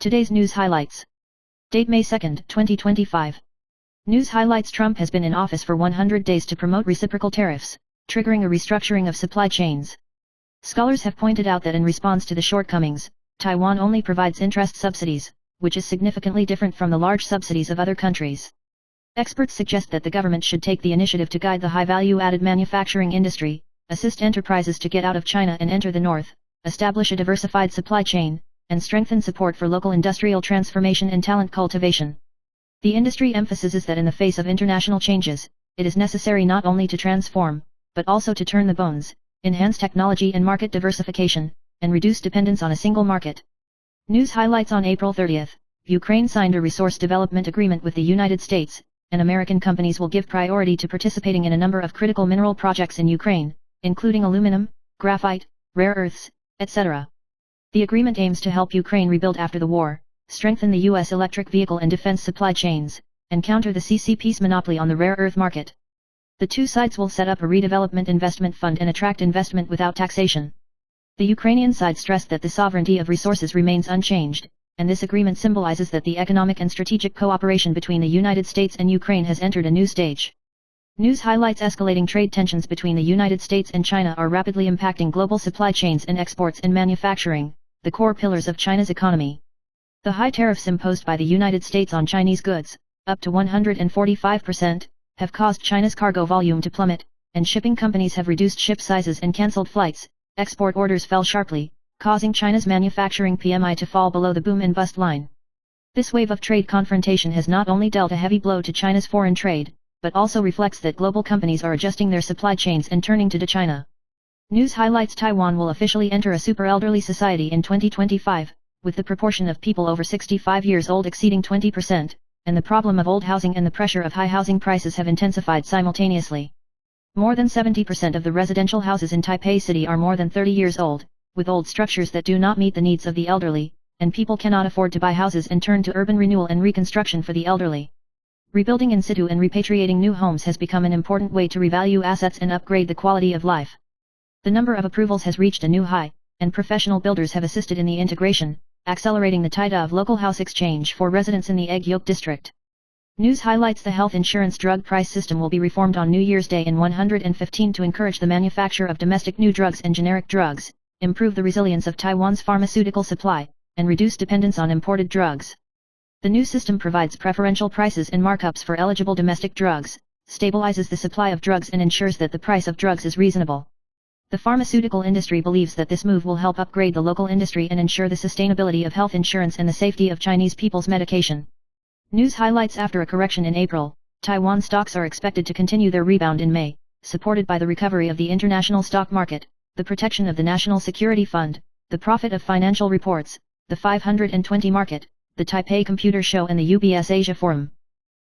Today's news highlights. Date May 2, 2025. News highlights: Trump has been in office for 100 days to promote reciprocal tariffs, triggering a restructuring of supply chains. Scholars have pointed out that in response to the shortcomings, Taiwan only provides interest subsidies, which is significantly different from the large subsidies of other countries. Experts suggest that the government should take the initiative to guide the high-value-added manufacturing industry, assist enterprises to get out of China and enter the North, establish a diversified supply chain, and strengthen support for local industrial transformation and talent cultivation. The industry emphasizes that in the face of international changes, it is necessary not only to transform, but also to turn the bones, enhance technology and market diversification, and reduce dependence on a single market. News highlights: on April 30, Ukraine signed a resource development agreement with the United States, and American companies will give priority to participating in a number of critical mineral projects in Ukraine, including aluminum, graphite, rare earths, etc. The agreement aims to help Ukraine rebuild after the war, strengthen the U.S. electric vehicle and defense supply chains, and counter the CCP's monopoly on the rare earth market. The two sides will set up a redevelopment investment fund and attract investment without taxation. The Ukrainian side stressed that the sovereignty of resources remains unchanged, and this agreement symbolizes that the economic and strategic cooperation between the United States and Ukraine has entered a new stage. News highlights: escalating trade tensions between the United States and China are rapidly impacting global supply chains and exports and manufacturing, the core pillars of China's economy. The high tariffs imposed by the United States on Chinese goods, up to 145%, have caused China's cargo volume to plummet, and shipping companies have reduced ship sizes and cancelled flights. Export orders fell sharply, causing China's manufacturing PMI to fall below the boom and bust line. This wave of trade confrontation has not only dealt a heavy blow to China's foreign trade, but also reflects that global companies are adjusting their supply chains and turning to China. News highlights: Taiwan will officially enter a super elderly society in 2025, with the proportion of people over 65 years old exceeding 20%, and the problem of old housing and the pressure of high housing prices have intensified simultaneously. More than 70% of the residential houses in Taipei City are more than 30 years old, with old structures that do not meet the needs of the elderly, and people cannot afford to buy houses and turn to urban renewal and reconstruction for the elderly. Rebuilding in situ and repatriating new homes has become an important way to revalue assets and upgrade the quality of life. The number of approvals has reached a new high, and professional builders have assisted in the integration, accelerating the tide of local house exchange for residents in the Egg Yolk district. News highlights: the health insurance drug price system will be reformed on New Year's Day in 115 to encourage the manufacture of domestic new drugs and generic drugs, improve the resilience of Taiwan's pharmaceutical supply, and reduce dependence on imported drugs. The new system provides preferential prices and markups for eligible domestic drugs, stabilizes the supply of drugs and ensures that the price of drugs is reasonable. The pharmaceutical industry believes that this move will help upgrade the local industry and ensure the sustainability of health insurance and the safety of Chinese people's medication. News highlights: after a correction in April, Taiwan stocks are expected to continue their rebound in May, supported by the recovery of the international stock market, the protection of the National Security Fund, the profit of financial reports, the 520 market, the Taipei Computer Show and the UBS Asia Forum.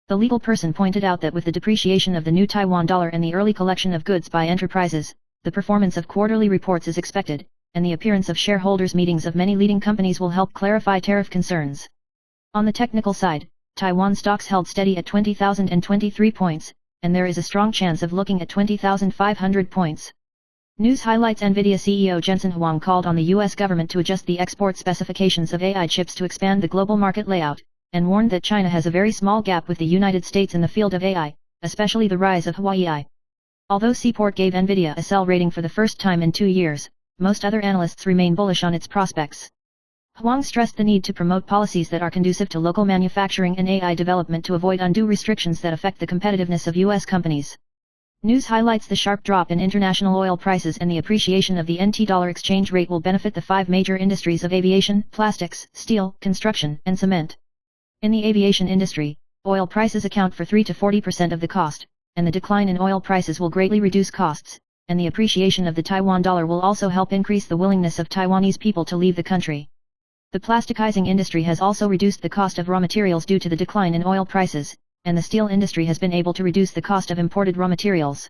The legal person pointed out that with the depreciation of the new Taiwan dollar and the early collection of goods by enterprises, the performance of quarterly reports is expected, and the appearance of shareholders' meetings of many leading companies will help clarify tariff concerns. On the technical side, Taiwan stocks held steady at 20,023 points, and there is a strong chance of looking at 20,500 points. News highlights: NVIDIA CEO Jensen Huang called on the U.S. government to adjust the export specifications of AI chips to expand the global market layout, and warned that China has a very small gap with the United States in the field of AI, especially the rise of Huawei AI. Although Seaport gave NVIDIA a sell rating for the first time in 2 years, most other analysts remain bullish on its prospects. Huang stressed the need to promote policies that are conducive to local manufacturing and AI development to avoid undue restrictions that affect the competitiveness of U.S. companies. News highlights: the sharp drop in international oil prices and the appreciation of the NT dollar exchange rate will benefit the 5 major industries of aviation, plastics, steel, construction, and cement. In the aviation industry, oil prices account for 3 to 40% of the cost, and the decline in oil prices will greatly reduce costs, and the appreciation of the Taiwan dollar will also help increase the willingness of Taiwanese people to leave the country. The plasticizing industry has also reduced the cost of raw materials due to the decline in oil prices, and the steel industry has been able to reduce the cost of imported raw materials.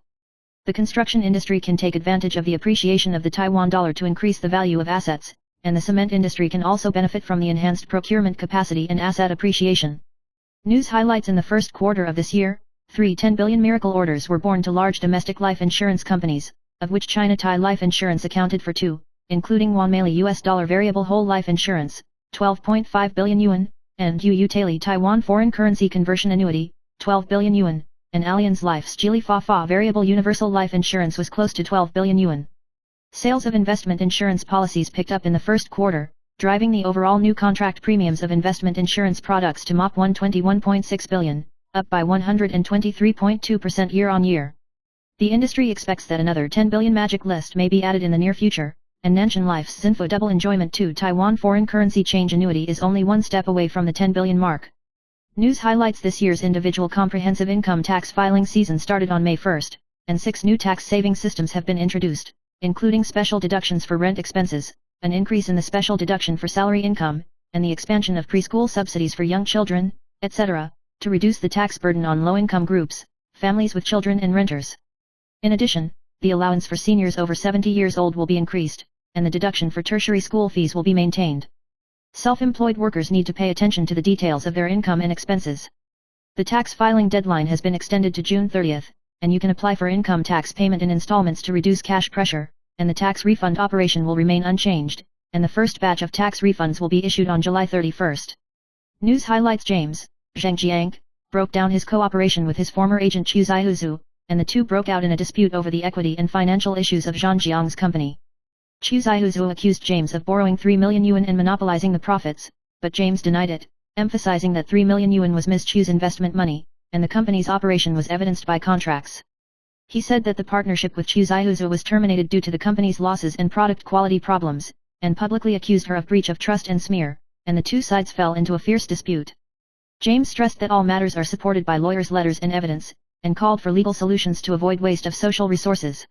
The construction industry can take advantage of the appreciation of the Taiwan dollar to increase the value of assets, and the cement industry can also benefit from the enhanced procurement capacity and asset appreciation. News highlights: in the first quarter of this year, 10 billion miracle orders were born to large domestic life insurance companies, of which China Thai Life Insurance accounted for 2, including Wanmeli US dollar variable whole life insurance, 12.5 billion yuan, and Yu Tali Taiwan Foreign Currency Conversion Annuity, 12 billion yuan, and Allianz Life's Geely Fa Fa Variable Universal Life Insurance was close to 12 billion yuan. Sales of investment insurance policies picked up in the first quarter, driving the overall new contract premiums of investment insurance products to mop 121.6 billion, up by 123.2% year-on-year. The industry expects that another 10 billion magic list may be added in the near future, and Nanshan Life's Zinfo Double Enjoyment 2 Taiwan Foreign Currency Change Annuity is only one step away from the 10 billion mark. News highlights: this year's individual comprehensive income tax filing season started on May 1st, and 6 new tax saving systems have been introduced, including special deductions for rent expenses, an increase in the special deduction for salary income, and the expansion of preschool subsidies for young children, etc., to reduce the tax burden on low-income groups, families with children and renters. In addition, the allowance for seniors over 70 years old will be increased, and the deduction for tertiary school fees will be maintained. Self-employed workers need to pay attention to the details of their income and expenses. The tax filing deadline has been extended to June 30th, and you can apply for income tax payment in installments to reduce cash pressure, and the tax refund operation will remain unchanged, and the first batch of tax refunds will be issued on July 31st. News highlights: James Zheng Jiang broke down his cooperation with his former agent Chu Zaihuzu, and the two broke out in a dispute over the equity and financial issues of Zhang Jiang's company. Chu Zaihuzu accused James of borrowing 3 million yuan and monopolizing the profits, but James denied it, emphasizing that 3 million yuan was Ms. Chu's investment money, and the company's operation was evidenced by contracts. He said that the partnership with Chu Zaihuzu was terminated due to the company's losses and product quality problems, and publicly accused her of breach of trust and smear, and the two sides fell into a fierce dispute. James stressed that all matters are supported by lawyers' letters and evidence, and called for legal solutions to avoid waste of social resources.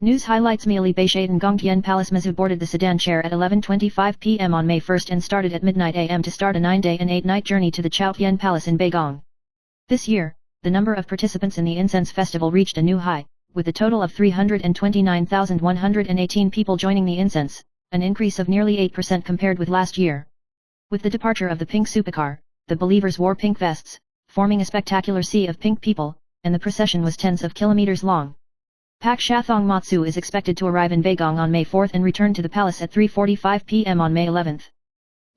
News highlights: Miali Beishaden Gongtian Palace Mizu boarded the sedan chair at 11:25 p.m. on May 1st and started at midnight a.m. to start a 9-day and 8-night journey to the Chaotian Palace in Beigong. This year, the number of participants in the incense festival reached a new high, with a total of 329,118 people joining the incense, an increase of nearly 8% compared with last year. With the departure of the pink supercar, the believers wore pink vests, forming a spectacular sea of pink people, and the procession was tens of kilometers long. Pak Shathong Matsu is expected to arrive in Beigong on May 4th and return to the palace at 3:45 p.m. on May 11th.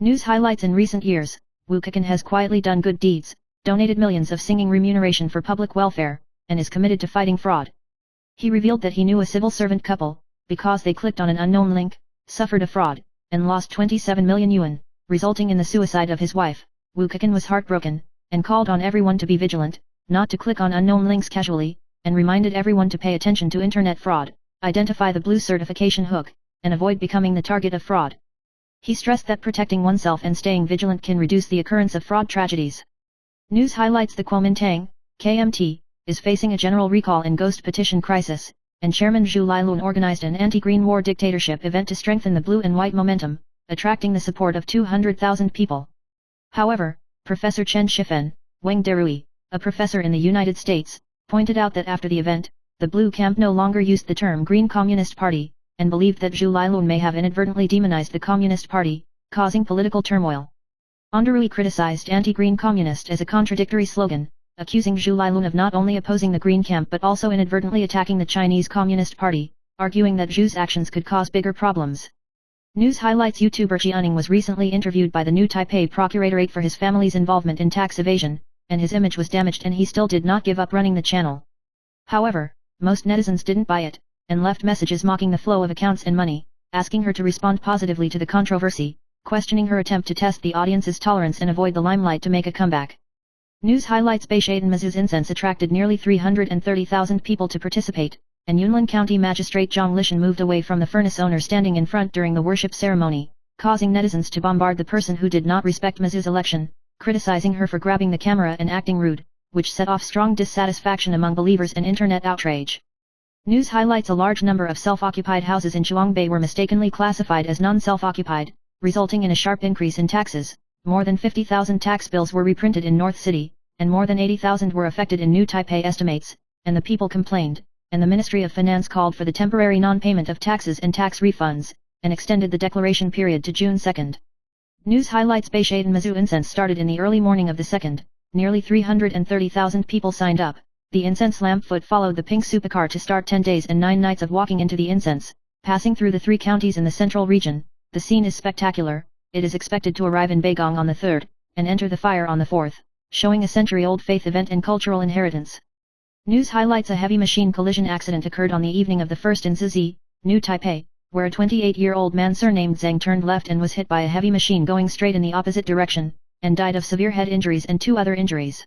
News highlights: in recent years, Wu Keqian has quietly done good deeds, donated millions of singing remuneration for public welfare, and is committed to fighting fraud. He revealed that he knew a civil servant couple, because they clicked on an unknown link, suffered a fraud, and lost 27 million yuan, resulting in the suicide of his wife. Wu Keqian was heartbroken, and called on everyone to be vigilant, not to click on unknown links casually, and reminded everyone to pay attention to internet fraud, identify the blue certification hook, and avoid becoming the target of fraud. He stressed that protecting oneself and staying vigilant can reduce the occurrence of fraud tragedies. News highlights: the Kuomintang, KMT, is facing a general recall and ghost petition crisis, and Chairman Zhu Lailun organized an anti-Green War dictatorship event to strengthen the blue and white momentum, attracting the support of 200,000 people. However, Professor Chen Shifen, Wang Derui, a professor in the United States, pointed out that after the event, the Blue camp no longer used the term Green Communist Party, and believed that Zhu Lailun may have inadvertently demonized the Communist Party, causing political turmoil. Derui criticized anti-Green Communist as a contradictory slogan, accusing Zhu Lailun of not only opposing the Green camp but also inadvertently attacking the Chinese Communist Party, arguing that Zhu's actions could cause bigger problems. News highlights: YouTuber Jianing was recently interviewed by the New Taipei Procuratorate for his family's involvement in tax evasion, and his image was damaged and he still did not give up running the channel. However, most netizens didn't buy it, and left messages mocking the flow of accounts and money, asking her to respond positively to the controversy, questioning her attempt to test the audience's tolerance and avoid the limelight to make a comeback. News highlights: Beishaden Mazu's incense attracted nearly 330,000 people to participate, and Yunlin County Magistrate Zhang Lishan moved away from the furnace owner standing in front during the worship ceremony, causing netizens to bombard the person who did not respect Mazu's election, criticizing her for grabbing the camera and acting rude, which set off strong dissatisfaction among believers and internet outrage. News highlights: a large number of self-occupied houses in Chuangbei were mistakenly classified as non-self-occupied, resulting in a sharp increase in taxes. More than 50,000 tax bills were reprinted in North City, and more than 80,000 were affected in New Taipei estimates, and the people complained, and the Ministry of Finance called for the temporary non-payment of taxes and tax refunds, and extended the declaration period to June 2nd. News highlights: Beishaden Mazu incense started in the early morning of the 2nd, nearly 330,000 people signed up. The incense lampfoot followed the pink supercar to start 10 days and 9 nights of walking into the incense, passing through the 3 counties in the central region. The scene is spectacular, it is expected to arrive in Beigong on the 3rd, and enter the fire on the 4th, showing a century-old faith event and cultural inheritance. News highlights: a heavy machine collision accident occurred on the evening of the 1st in Zizi, New Taipei, where a 28-year-old man surnamed Zhang turned left and was hit by a heavy machine going straight in the opposite direction, and died of severe head injuries and 2 other injuries.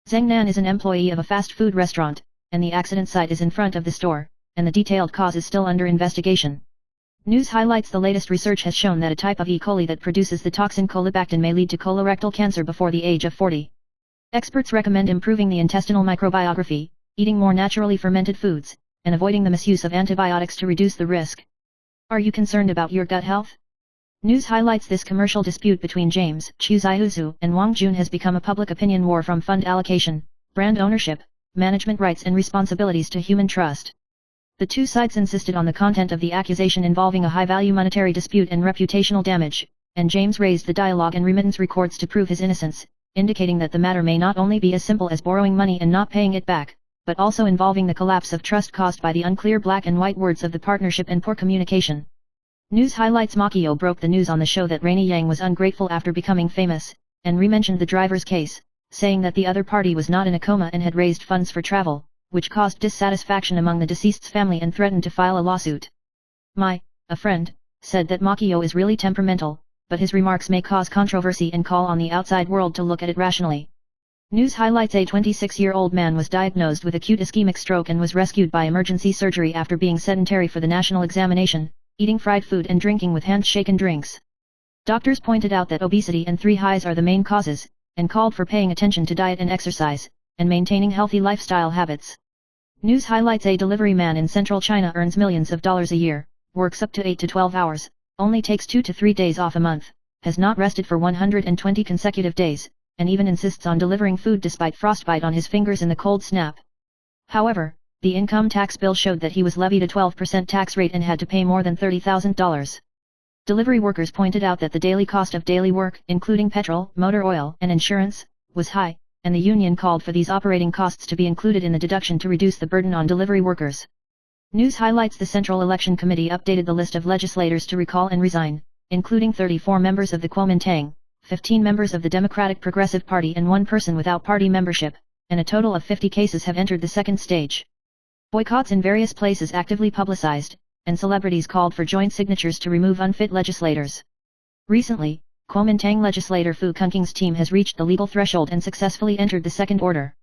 Zhang Nan is an employee of a fast food restaurant, and the accident site is in front of the store, and the detailed cause is still under investigation. News highlights: the latest research has shown that a type of E. coli that produces the toxin colibactin may lead to colorectal cancer before the age of 40. Experts recommend improving the intestinal microbiography, eating more naturally fermented foods, and avoiding the misuse of antibiotics to reduce the risk. Are you concerned about your gut health? News highlights: this commercial dispute between James Chu Zaihuzu and Wang Jun has become a public opinion war from fund allocation, brand ownership, management rights and responsibilities to human trust. The two sides insisted on the content of the accusation involving a high-value monetary dispute and reputational damage, and James raised the dialogue and remittance records to prove his innocence, indicating that the matter may not only be as simple as borrowing money and not paying it back, but also involving the collapse of trust caused by the unclear black and white words of the partnership and poor communication. News highlights: Makio broke the news on the show that Rainy Yang was ungrateful after becoming famous, and re-mentioned the driver's case, saying that the other party was not in a coma and had raised funds for travel, which caused dissatisfaction among the deceased's family and threatened to file a lawsuit. A friend, said that Makio is really temperamental, but his remarks may cause controversy and call on the outside world to look at it rationally. News highlights: a 26-year-old man was diagnosed with acute ischemic stroke and was rescued by emergency surgery after being sedentary for the national examination, eating fried food and drinking with hand-shaken drinks. Doctors pointed out that obesity and 3 highs are the main causes, and called for paying attention to diet and exercise, and maintaining healthy lifestyle habits. News highlights: a delivery man in central China earns millions of dollars a year, works up to 8 to 12 hours, only takes 2 to 3 days off a month, has not rested for 120 consecutive days, and even insists on delivering food despite frostbite on his fingers in the cold snap. However, the income tax bill showed that he was levied a 12% tax rate and had to pay more than $30,000. Delivery workers pointed out that the daily cost of daily work, including petrol, motor oil, and insurance, was high, and the union called for these operating costs to be included in the deduction to reduce the burden on delivery workers. News highlights: the Central Election Committee updated the list of legislators to recall and resign, including 34 members of the Kuomintang, 15 members of the Democratic Progressive Party and 1 person without party membership, and a total of 50 cases have entered the second stage. Boycotts in various places actively publicized, and celebrities called for joint signatures to remove unfit legislators. Recently, Kuomintang legislator Fu Kunking's team has reached the legal threshold and successfully entered the second order.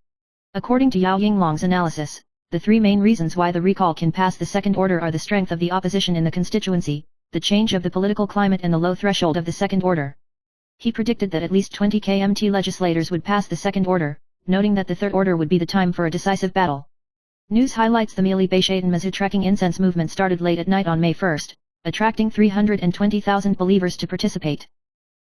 According to Yao Yinglong's analysis, the 3 main reasons why the recall can pass the second order are the strength of the opposition in the constituency, the change of the political climate and the low threshold of the second order. He predicted that at least 20 KMT legislators would pass the second order, noting that the third order would be the time for a decisive battle. News highlights: the Mili Beishaten Mazu trekking incense movement started late at night on May 1st, attracting 320,000 believers to participate.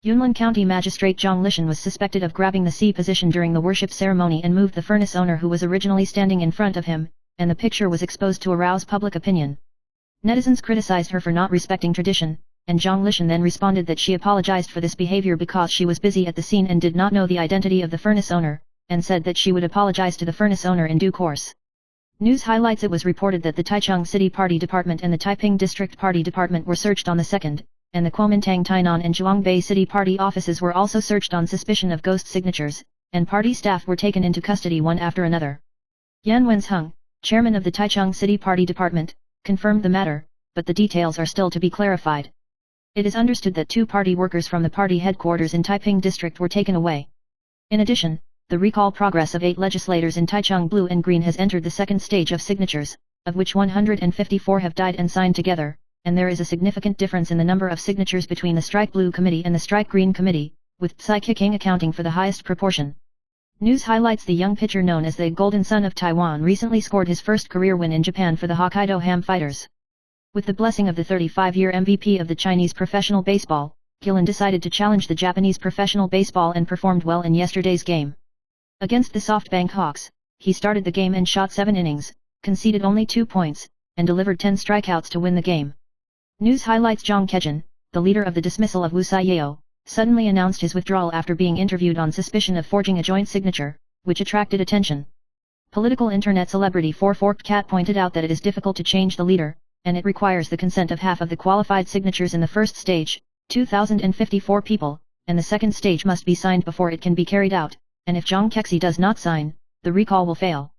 Yunlin County Magistrate Zhang Lishan was suspected of grabbing the C position during the worship ceremony and moved the furnace owner who was originally standing in front of him, and the picture was exposed to arouse public opinion. Netizens criticized her for not respecting tradition, and Zhang Lishan then responded that she apologized for this behavior because she was busy at the scene and did not know the identity of the furnace owner, and said that she would apologize to the furnace owner in due course. News highlights: it was reported that the Taichung City Party Department and the Taiping District Party Department were searched on the 2nd, and the Kuomintang Tainan and Zhuangbei City Party offices were also searched on suspicion of ghost signatures, and party staff were taken into custody one after another. Yan Wenzheng, chairman of the Taichung City Party Department, confirmed the matter, but the details are still to be clarified. It is understood that 2 party workers from the party headquarters in Taiping District were taken away. In addition, the recall progress of 8 legislators in Taichung Blue and Green has entered the second stage of signatures, of which 154 have died and signed together, and there is a significant difference in the number of signatures between the Strike Blue Committee and the Strike Green Committee, with Tsai King accounting for the highest proportion. News highlights: the young pitcher known as the Golden Sun of Taiwan recently scored his first career win in Japan for the Hokkaido Ham Fighters. With the blessing of the 35-year MVP of the Chinese professional baseball, Gillen decided to challenge the Japanese professional baseball and performed well in yesterday's game. Against the SoftBank Hawks, he started the game and shot 7 innings, conceded only 2 points, and delivered 10 strikeouts to win the game. News highlights: Zhang Kejun, the leader of the dismissal of Wu Saiyao, suddenly announced his withdrawal after being interviewed on suspicion of forging a joint signature, which attracted attention. Political internet celebrity Four Forked Cat pointed out that it is difficult to change the leader, and it requires the consent of half of the qualified signatures in the first stage, 2,054 people, and the second stage must be signed before it can be carried out, and if Zhang Kexi does not sign, the recall will fail.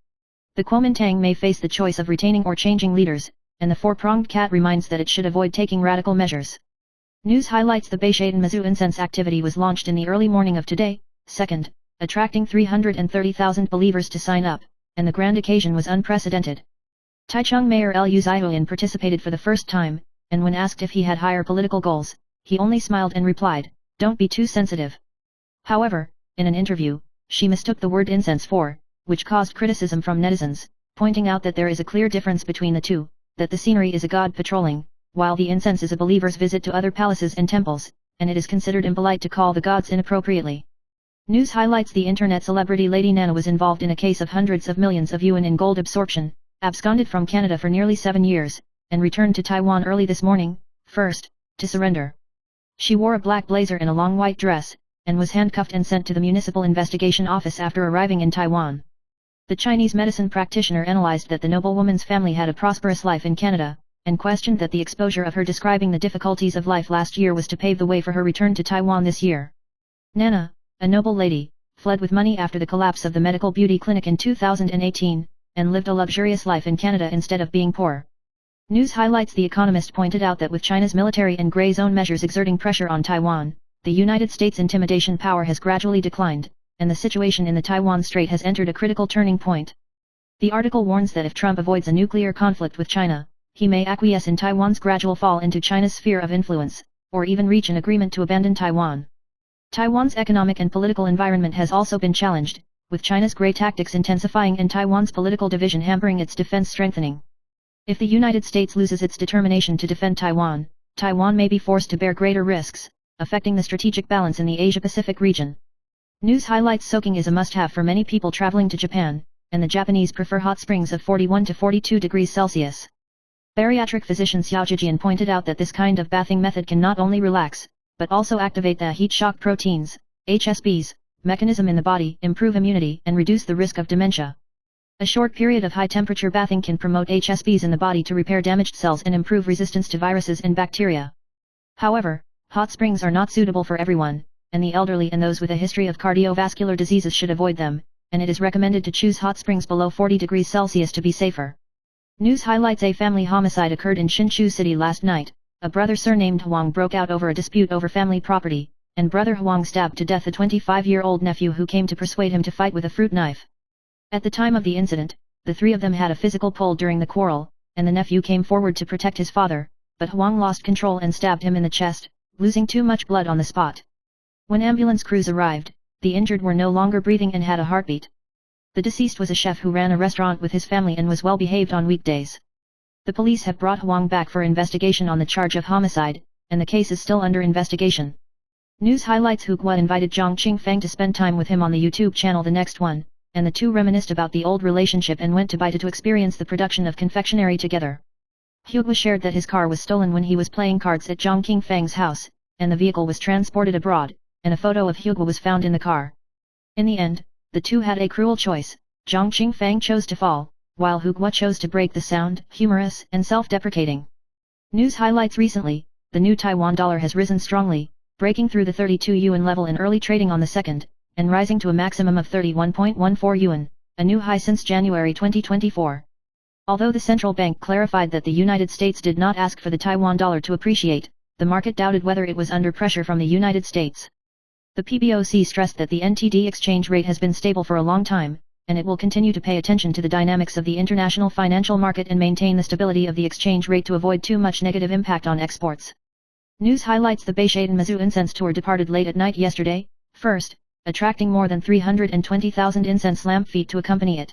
The Kuomintang may face the choice of retaining or changing leaders, and the four-pronged cat reminds that it should avoid taking radical measures. News highlights the Beishaidan Mizzou incense activity was launched in the early morning of today, 2nd, attracting 330,000 believers to sign up, and the grand occasion was unprecedented. Taichung Mayor Liu Zihuan participated for the first time, and when asked if he had higher political goals, he only smiled and replied, "Don't be too sensitive." However, in an interview, she mistook the word incense for, which caused criticism from netizens, pointing out that there is a clear difference between the two, that the scenery is a god patrolling, while the incense is a believer's visit to other palaces and temples, and it is considered impolite to call the gods inappropriately. News highlights the internet celebrity Lady Nana was involved in a case of hundreds of millions of yuan in gold absorption, absconded from Canada for nearly 7 years, and returned to Taiwan early this morning, 1st, to surrender. She wore a black blazer and a long white dress, and was handcuffed and sent to the Municipal Investigation Office after arriving in Taiwan. The Chinese medicine practitioner analyzed that the noblewoman's family had a prosperous life in Canada, and questioned that the exposure of her describing the difficulties of life last year was to pave the way for her return to Taiwan this year. Nana, a noble lady, fled with money after the collapse of the medical beauty clinic in 2018, and lived a luxurious life in Canada instead of being poor. News highlights The Economist pointed out that with China's military and gray zone measures exerting pressure on Taiwan, the United States' intimidation power has gradually declined, and the situation in the Taiwan Strait has entered a critical turning point. The article warns that if Trump avoids a nuclear conflict with China, he may acquiesce in Taiwan's gradual fall into China's sphere of influence, or even reach an agreement to abandon Taiwan. Taiwan's economic and political environment has also been challenged, with China's gray tactics intensifying and Taiwan's political division hampering its defense strengthening. If the United States loses its determination to defend Taiwan, Taiwan may be forced to bear greater risks, affecting the strategic balance in the Asia-Pacific region. News highlights soaking is a must-have for many people traveling to Japan, and the Japanese prefer hot springs of 41 to 42 degrees Celsius. Bariatric physician Xiao Jijian pointed out that this kind of bathing method can not only relax, but also activate the heat shock proteins, HSPs, mechanism in the body, improve immunity, and reduce the risk of dementia. A short period of high-temperature bathing can promote HSPs in the body to repair damaged cells and improve resistance to viruses and bacteria. However, hot springs are not suitable for everyone, and the elderly and those with a history of cardiovascular diseases should avoid them, and it is recommended to choose hot springs below 40 degrees Celsius to be safer. News highlights a family homicide occurred in Hsinchu City last night. A brother surnamed Huang broke out over a dispute over family property, and brother Huang stabbed to death a 25-year-old nephew who came to persuade him to fight with a fruit knife. At the time of the incident, the three of them had a physical pull during the quarrel, and the nephew came forward to protect his father, but Huang lost control and stabbed him in the chest, losing too much blood on the spot. When ambulance crews arrived, the injured were no longer breathing and had a heartbeat. The deceased was a chef who ran a restaurant with his family and was well behaved on weekdays. The police have brought Huang back for investigation on the charge of homicide, and the case is still under investigation. News highlights Hu Guo invited Zhang Qingfang to spend time with him on the YouTube channel The Next One, and the two reminisced about the old relationship and went to Baita to experience the production of confectionery together. Hu Guo shared that his car was stolen when he was playing cards at Zhang Qingfang's house, and the vehicle was transported abroad, and a photo of Hu Guo was found in the car. In the end, the two had a cruel choice. Zhang Qingfang chose to fall, while Hu Guo chose to break the sound, humorous and self-deprecating. News highlights recently, the new Taiwan dollar has risen strongly, breaking through the 32 yuan level in early trading on the 2nd, and rising to a maximum of 31.14 yuan, a new high since January 2024. Although the central bank clarified that the United States did not ask for the Taiwan dollar to appreciate, the market doubted whether it was under pressure from the United States. The PBOC stressed that the NTD exchange rate has been stable for a long time, and it will continue to pay attention to the dynamics of the international financial market and maintain the stability of the exchange rate to avoid too much negative impact on exports. News highlights the Beishaidan Mizzou incense tour departed late at night yesterday, 1st, attracting more than 320,000 incense lamp feet to accompany it.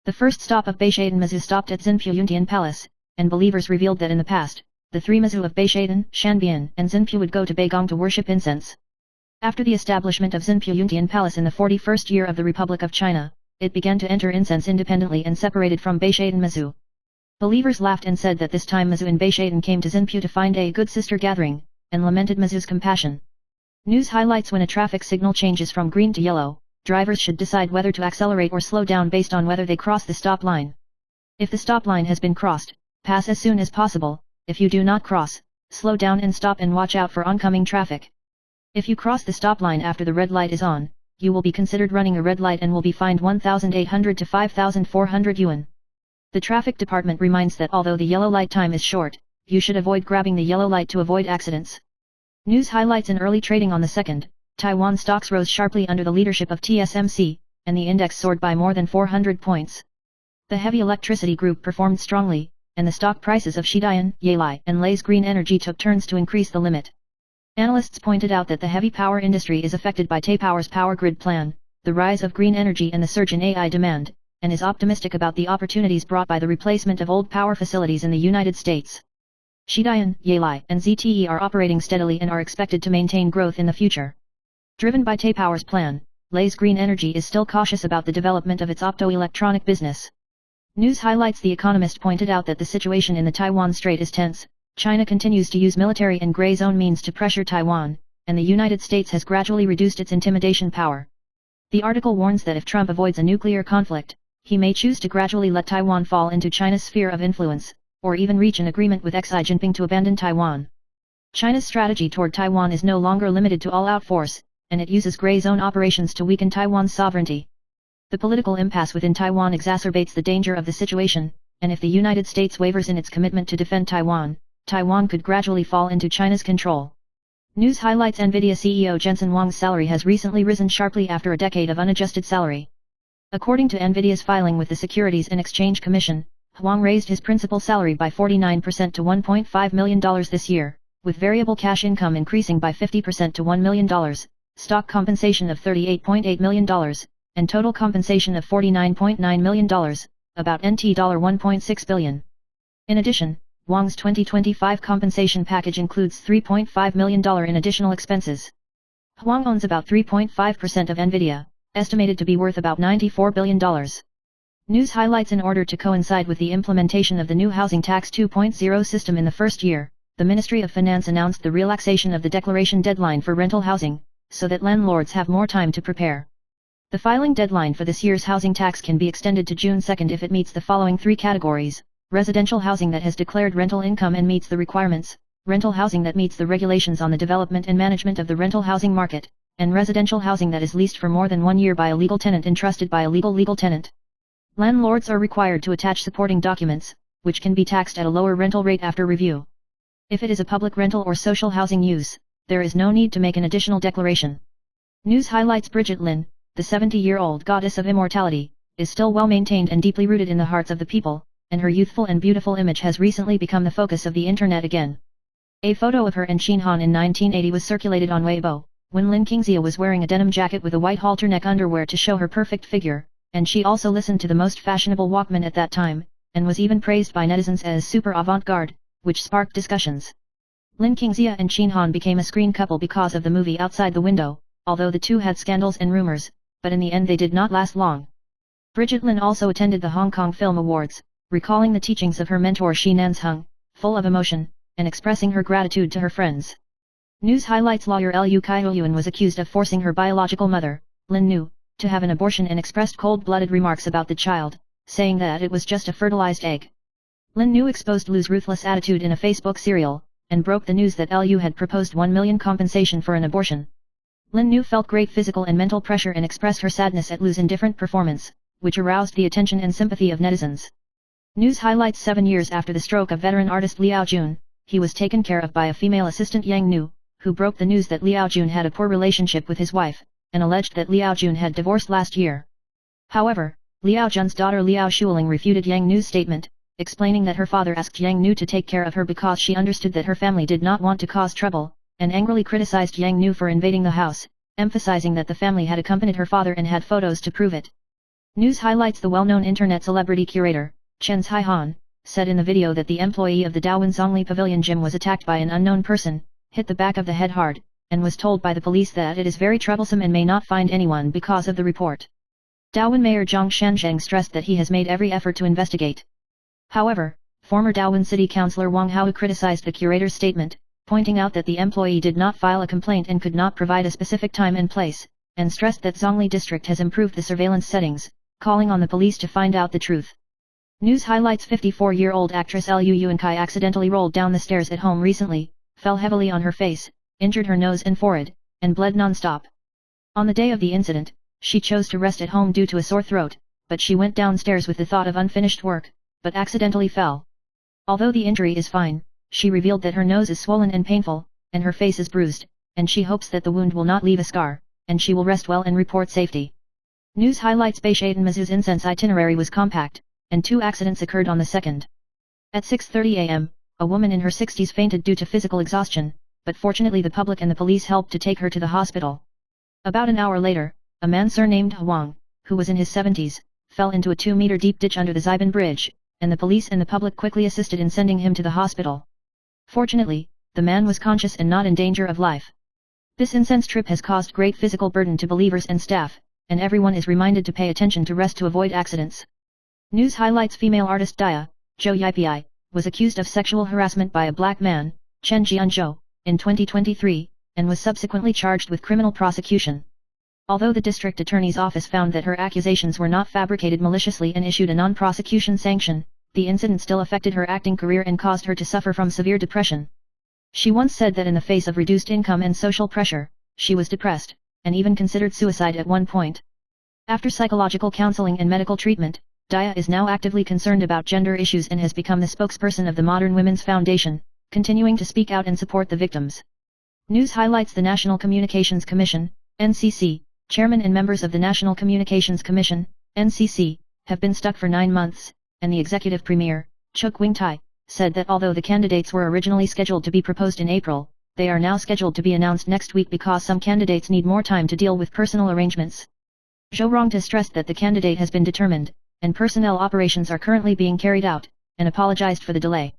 The first stop of Beishaidan Mizzou stopped at Xinpu Yuntian Palace, and believers revealed that in the past, the three Mizzou of Beishaidan, Shanbian, and Xinpu would go to Beigong to worship incense. After the establishment of Xinpu Yuntian Palace in the 41st year of the Republic of China, it began to enter incense independently and separated from Beishaidan Mizzou. Believers laughed and said that this time Mizzou and Beishaidan came to Xinpu to find a good sister gathering, and lamented Mizzou's compassion. News highlights when a traffic signal changes from green to yellow, drivers should decide whether to accelerate or slow down based on whether they cross the stop line. If the stop line has been crossed, pass as soon as possible. If you do not cross, slow down and stop and watch out for oncoming traffic. If you cross the stop line after the red light is on, you will be considered running a red light and will be fined 1,800 to 5,400 yuan. The traffic department reminds that although the yellow light time is short, you should avoid grabbing the yellow light to avoid accidents. News highlights in early trading on the 2nd, Taiwan stocks rose sharply under the leadership of TSMC, and the index soared by more than 400 points. The heavy electricity group performed strongly, and the stock prices of Shidian, Yalai, and Lay's Green Energy took turns to increase the limit. Analysts pointed out that the heavy power industry is affected by Taipower's power grid plan, the rise of green energy and the surge in AI demand, and is optimistic about the opportunities brought by the replacement of old power facilities in the United States. Shidian, Yalai, and ZTE are operating steadily and are expected to maintain growth in the future. Driven by Taipower's plan, Lay's Green Energy is still cautious about the development of its optoelectronic business. News highlights. The Economist pointed out that the situation in the Taiwan Strait is tense. China continues to use military and gray zone means to pressure Taiwan, and the United States has gradually reduced its intimidation power. The article warns that if Trump avoids a nuclear conflict, he may choose to gradually let Taiwan fall into China's sphere of influence, or even reach an agreement with Xi Jinping to abandon Taiwan. China's strategy toward Taiwan is no longer limited to all-out force, and it uses gray zone operations to weaken Taiwan's sovereignty. The political impasse within Taiwan exacerbates the danger of the situation, and if the United States wavers in its commitment to defend Taiwan, Taiwan could gradually fall into China's control. News highlights. Nvidia CEO Jensen Huang's salary has recently risen sharply after a decade of unadjusted salary. According to Nvidia's filing with the Securities and Exchange Commission, Huang raised his principal salary by 49% to $1.5 million this year, with variable cash income increasing by 50% to $1 million, stock compensation of $38.8 million, and total compensation of $49.9 million, about NT $1.6 billion. In addition, Huang's 2025 compensation package includes $3.5 million in additional expenses. Huang owns about 3.5% of Nvidia, estimated to be worth about $94 billion. News highlights. In order to coincide with the implementation of the new Housing Tax 2.0 system in the first year, the Ministry of Finance announced the relaxation of the declaration deadline for rental housing, so that landlords have more time to prepare. The filing deadline for this year's housing tax can be extended to June 2 if it meets the following three categories: residential housing that has declared rental income and meets the requirements, rental housing that meets the regulations on the development and management of the rental housing market, and residential housing that is leased for more than 1 year by a legal tenant entrusted by a legal tenant. Landlords are required to attach supporting documents, which can be taxed at a lower rental rate after review. If it is a public rental or social housing use, there is no need to make an additional declaration. News highlights. Bridget Lin, the 70-year-old goddess of immortality, is still well maintained and deeply rooted in the hearts of the people, and her youthful and beautiful image has recently become the focus of the internet again. A photo of her and Shin Han in 1980 was circulated on Weibo, when Lin Qingxia was wearing a denim jacket with a white halter neck underwear to show her perfect figure, and she also listened to the most fashionable Walkman at that time, and was even praised by netizens as super avant-garde, which sparked discussions. Lin Qingxia and Shin Han became a screen couple because of the movie Outside the Window, although the two had scandals and rumors, but in the end they did not last long. Bridget Lin also attended the Hong Kong Film Awards, recalling the teachings of her mentor Shi Nanzheng, full of emotion, and expressing her gratitude to her friends. News highlights. Lawyer Liu Kaiyuan was accused of forcing her biological mother, Lin Nu, to have an abortion and expressed cold-blooded remarks about the child, saying that it was just a fertilized egg. Lin Nu exposed Liu's ruthless attitude in a Facebook serial, and broke the news that Liu had proposed 1 million compensation for an abortion. Lin Nu felt great physical and mental pressure and expressed her sadness at Liu's indifferent performance, which aroused the attention and sympathy of netizens. News highlights. 7 years after the stroke of veteran artist Liao Jun, he was taken care of by a female assistant Yang Nu, who broke the news that Liao Jun had a poor relationship with his wife, and alleged that Liao Jun had divorced last year. However, Liao Jun's daughter Liao Shuling refuted Yang Nu's statement, explaining that her father asked Yang Nu to take care of her because she understood that her family did not want to cause trouble, and angrily criticized Yang Nu for invading the house, emphasizing that the family had accompanied her father and had photos to prove it. News highlights. The well-known internet celebrity curator, Chen Caihan, said in the video that the employee of the Dawen Zongli Pavilion gym was attacked by an unknown person, hit the back of the head hard, and was told by the police that it is very troublesome and may not find anyone because of the report. Dawen Mayor Zhang Shanzheng stressed that he has made every effort to investigate. However, former Dawen City Councillor Wang Hao criticized the curator's statement, pointing out that the employee did not file a complaint and could not provide a specific time and place, and stressed that Zongli district has improved the surveillance settings, calling on the police to find out the truth. News highlights. 54-year-old actress Liu Yuankai accidentally rolled down the stairs at home recently, fell heavily on her face, injured her nose and forehead, and bled non-stop. On the day of the incident, she chose to rest at home due to a sore throat, but she went downstairs with the thought of unfinished work, but accidentally fell. Although the injury is fine, she revealed that her nose is swollen and painful, and her face is bruised, and she hopes that the wound will not leave a scar, and she will rest well and report safety. News highlights Beishaitan Mazu's incense itinerary was compact, and 2 accidents occurred on the 2nd. At 6:30 am, a woman in her 60s fainted due to physical exhaustion, but fortunately the public and the police helped to take her to the hospital. About an hour later, a man surnamed Huang, who was in his 70s, fell into a 2-meter deep ditch under the Xiban Bridge, and the police and the public quickly assisted in sending him to the hospital. Fortunately, the man was conscious and not in danger of life. This incense trip has caused great physical burden to believers and staff, and everyone is reminded to pay attention to rest to avoid accidents. News highlights female artist Dia, Zhou Yipi, was accused of sexual harassment by a black man, Chen Jianzhou, in 2023, and was subsequently charged with criminal prosecution. Although the district attorney's office found that her accusations were not fabricated maliciously and issued a non-prosecution sanction, the incident still affected her acting career and caused her to suffer from severe depression. She once said that in the face of reduced income and social pressure, she was depressed, and even considered suicide at one point. After psychological counseling and medical treatment, Dia is now actively concerned about gender issues and has become the spokesperson of the Modern Women's Foundation, continuing to speak out and support the victims. News highlights the National Communications Commission, NCC, chairman and members of the National Communications Commission, NCC, have been stuck for 9 months, and the executive premier, Chuk Wing-tai, said that although the candidates were originally scheduled to be proposed in April, they are now scheduled to be announced next week because some candidates need more time to deal with personal arrangements. Zhou Rongta stressed that the candidate has been determined, and personnel operations are currently being carried out, and apologized for the delay.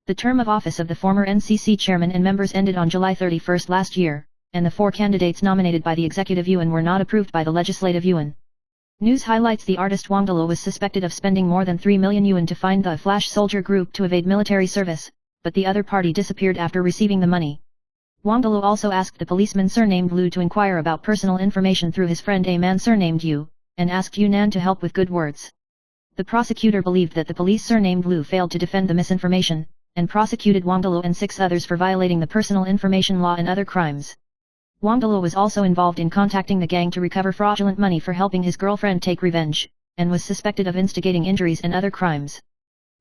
The term of office of the former NCC chairman and members ended on July 31 last year, and the 4 candidates nominated by the Executive Yuan were not approved by the Legislative Yuan. News highlights the artist Wang Dalo was suspected of spending more than 3 million yuan to find the Flash Soldier group to evade military service, but the other party disappeared after receiving the money. Wang Dalo also asked the policeman surnamed Lu to inquire about personal information through his friend a man surnamed Yu, and asked Yunnan to help with good words. The prosecutor believed that the police surnamed Lu failed to defend the misinformation, and prosecuted Wang Dalo and 6 others for violating the personal information law and other crimes. Wang Dalo was also involved in contacting the gang to recover fraudulent money for helping his girlfriend take revenge, and was suspected of instigating injuries and other crimes.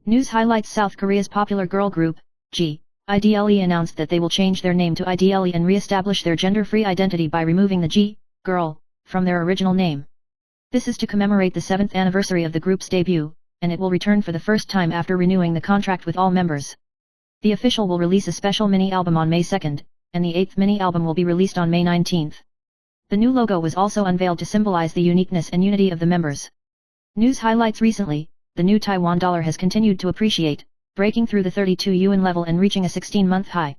News highlights South Korea's popular girl group, G.I.D.L.E. announced that they will change their name to IDLE and re-establish their gender-free identity by removing the G, girl, from their original name. This is to commemorate the 7th anniversary of the group's debut, and it will return for the first time after renewing the contract with all members. The official will release a special mini-album on May 2nd, and the 8th mini-album will be released on May 19th. The new logo was also unveiled to symbolize the uniqueness and unity of the members. News highlights recently, the new Taiwan dollar has continued to appreciate, breaking through the 32 yuan level and reaching a 16-month high.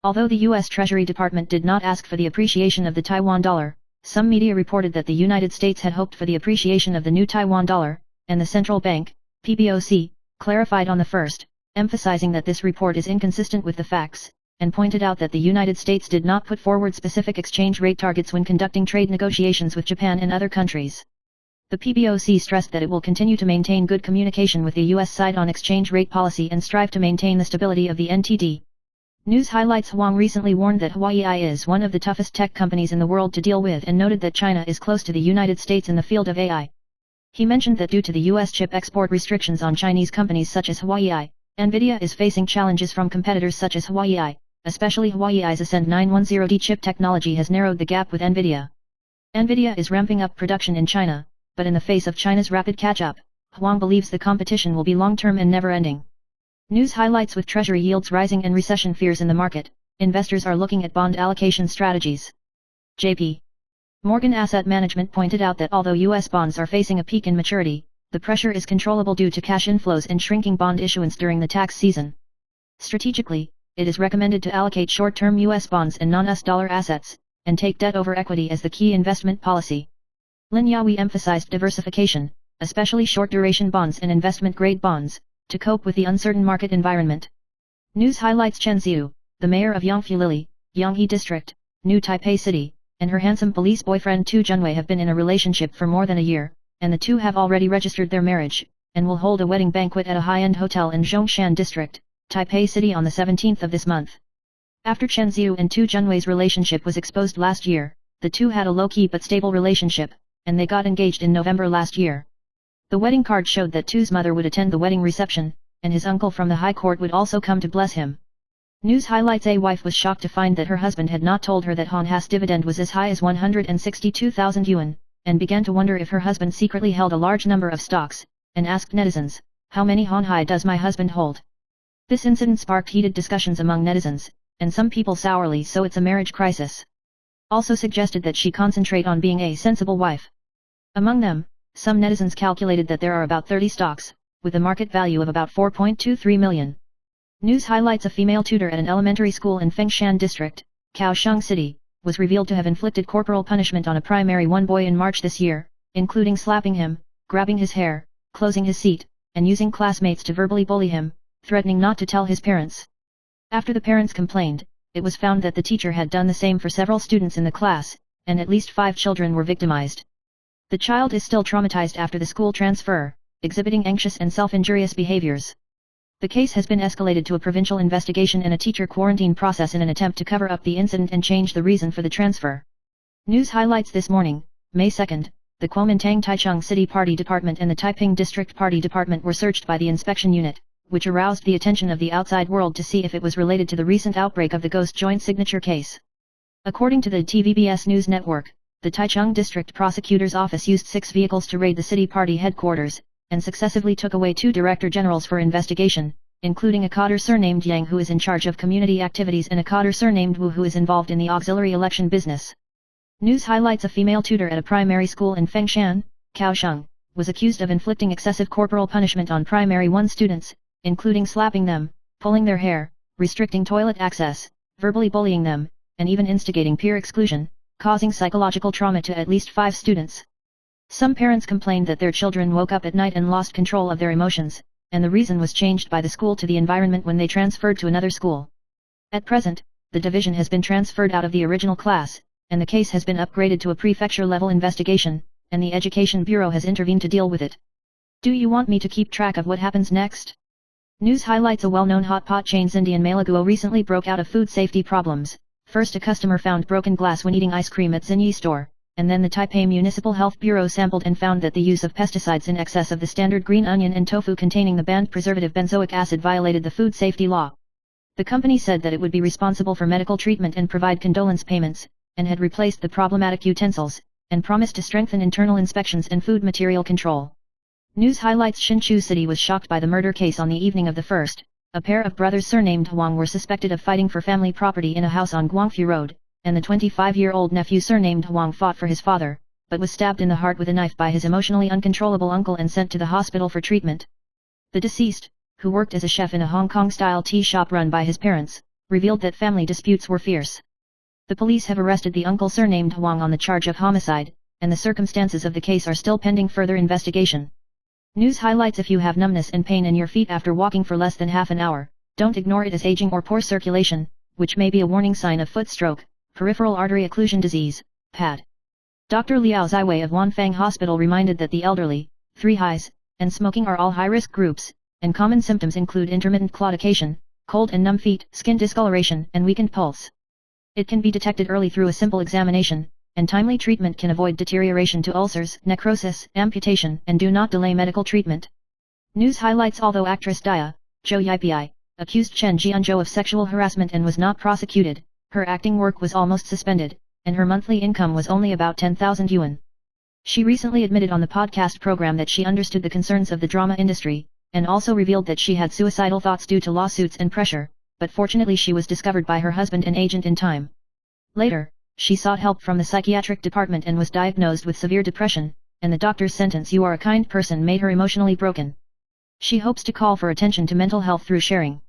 Although the U.S. Treasury Department did not ask for the appreciation of the Taiwan dollar, some media reported that the United States had hoped for the appreciation of the new Taiwan dollar, and the central bank, PBOC, clarified on the 1st, emphasizing that this report is inconsistent with the facts, and pointed out that the United States did not put forward specific exchange rate targets when conducting trade negotiations with Japan and other countries. The PBOC stressed that it will continue to maintain good communication with the U.S. side on exchange rate policy and strive to maintain the stability of the NTD. News highlights Huang recently warned that Huawei is one of the toughest tech companies in the world to deal with and noted that China is close to the United States in the field of AI. He mentioned that due to the U.S. chip export restrictions on Chinese companies such as Huawei, NVIDIA is facing challenges from competitors such as Huawei. Especially Huawei's Ascend 910D chip technology has narrowed the gap with NVIDIA. NVIDIA is ramping up production in China, but in the face of China's rapid catch-up, Huang believes the competition will be long-term and never-ending. News highlights with treasury yields rising and recession fears in the market, investors are looking at bond allocation strategies. J.P. Morgan Asset Management pointed out that although U.S. bonds are facing a peak in maturity, the pressure is controllable due to cash inflows and shrinking bond issuance during the tax season. Strategically, it is recommended to allocate short-term U.S. bonds and non-US dollar assets, and take debt over equity as the key investment policy. Lin Yaoi emphasized diversification, especially short-duration bonds and investment-grade bonds, to cope with the uncertain market environment. News highlights Chen Xiu, the mayor of Yangfu Lili, Yanghe District, New Taipei City, and her handsome police boyfriend Tu Junwei have been in a relationship for more than a year, and the two have already registered their marriage, and will hold a wedding banquet at a high-end hotel in Zhongshan District, Taipei City on the 17th of this month. After Chen Xiu and Tu Junwei's relationship was exposed last year, the two had a low-key but stable relationship, and they got engaged in November last year. The wedding card showed that Tu's mother would attend the wedding reception, and his uncle from the high court would also come to bless him. News highlights: a wife was shocked to find that her husband had not told her that Han Ha's dividend was as high as 162,000 yuan, and began to wonder if her husband secretly held a large number of stocks, and asked netizens, "How many Han Hai does my husband hold?" This incident sparked heated discussions among netizens, and some people sourly so it's a marriage crisis. Also suggested that she concentrate on being a sensible wife. Among them, some netizens calculated that there are about 30 stocks, with a market value of about 4.23 million. News highlights: a female tutor at an elementary school in Fengshan District, Kaohsiung City, was revealed to have inflicted corporal punishment on a primary 1 boy in March this year, including slapping him, grabbing his hair, closing his seat, and using classmates to verbally bully him, threatening not to tell his parents. After the parents complained, it was found that the teacher had done the same for several students in the class, and at least 5 children were victimized. The child is still traumatized after the school transfer, exhibiting anxious and self-injurious behaviors. The case has been escalated to a provincial investigation and a teacher quarantine process in an attempt to cover up the incident and change the reason for the transfer. News highlights: this morning, May 2nd, the Kuomintang Taichung City Party Department and the Taiping District Party Department were searched by the inspection unit, which aroused the attention of the outside world to see if it was related to the recent outbreak of the ghost joint signature case. According to the TVBS News Network, the Taichung District Prosecutor's Office used 6 vehicles to raid the city party headquarters, and successively took away 2 director generals for investigation, including a cadre surnamed Yang who is in charge of community activities and a cadre surnamed Wu who is involved in the auxiliary election business. News highlights: a female tutor at a primary school in Fengshan, Kaohsiung, was accused of inflicting excessive corporal punishment on primary 1 students, including slapping them, pulling their hair, restricting toilet access, verbally bullying them, and even instigating peer exclusion, causing psychological trauma to at least 5 students. Some parents complained that their children woke up at night and lost control of their emotions, and the reason was changed by the school to the environment when they transferred to another school. At present, the division has been transferred out of the original class, and the case has been upgraded to a prefecture-level investigation, and the Education Bureau has intervened to deal with it. Do you want me to keep track of what happens next? News highlights: a well-known hot pot chain's Indian Malaguo recently broke out of food safety problems. First, a customer found broken glass when eating ice cream at Xinyi store, and then the Taipei Municipal Health Bureau sampled and found that the use of pesticides in excess of the standard green onion and tofu containing the banned preservative benzoic acid violated the food safety law. The company said that it would be responsible for medical treatment and provide condolence payments, and had replaced the problematic utensils, and promised to strengthen internal inspections and food material control. News highlights: Hsinchu City was shocked by the murder case on the evening of the 1st. A pair of brothers surnamed Huang were suspected of fighting for family property in a house on Guangfu Road, and the 25-year-old nephew surnamed Huang fought for his father, but was stabbed in the heart with a knife by his emotionally uncontrollable uncle and sent to the hospital for treatment. The deceased, who worked as a chef in a Hong Kong-style tea shop run by his parents, revealed that family disputes were fierce. The police have arrested the uncle surnamed Huang on the charge of homicide, and the circumstances of the case are still pending further investigation. News highlights: if you have numbness and pain in your feet after walking for less than half an hour, don't ignore it as aging or poor circulation, which may be a warning sign of foot stroke, peripheral artery occlusion disease, PAD. Dr. Liao Ziwei of Wanfang Hospital reminded that the elderly, 3 highs, and smoking are all high-risk groups, and common symptoms include intermittent claudication, cold and numb feet, skin discoloration, and weakened pulse. It can be detected early through a simple examination, and timely treatment can avoid deterioration to ulcers, necrosis, amputation, and do not delay medical treatment. News highlights: although actress Dia, Zhou Yipi, accused Chen Jianzhou of sexual harassment and was not prosecuted, her acting work was almost suspended, and her monthly income was only about 10,000 yuan. She recently admitted on the podcast program that she understood the concerns of the drama industry, and also revealed that she had suicidal thoughts due to lawsuits and pressure, but fortunately she was discovered by her husband and agent in time. Later, she sought help from the psychiatric department and was diagnosed with severe depression, and the doctor's sentence "you are a kind person" made her emotionally broken. She hopes to call for attention to mental health through sharing.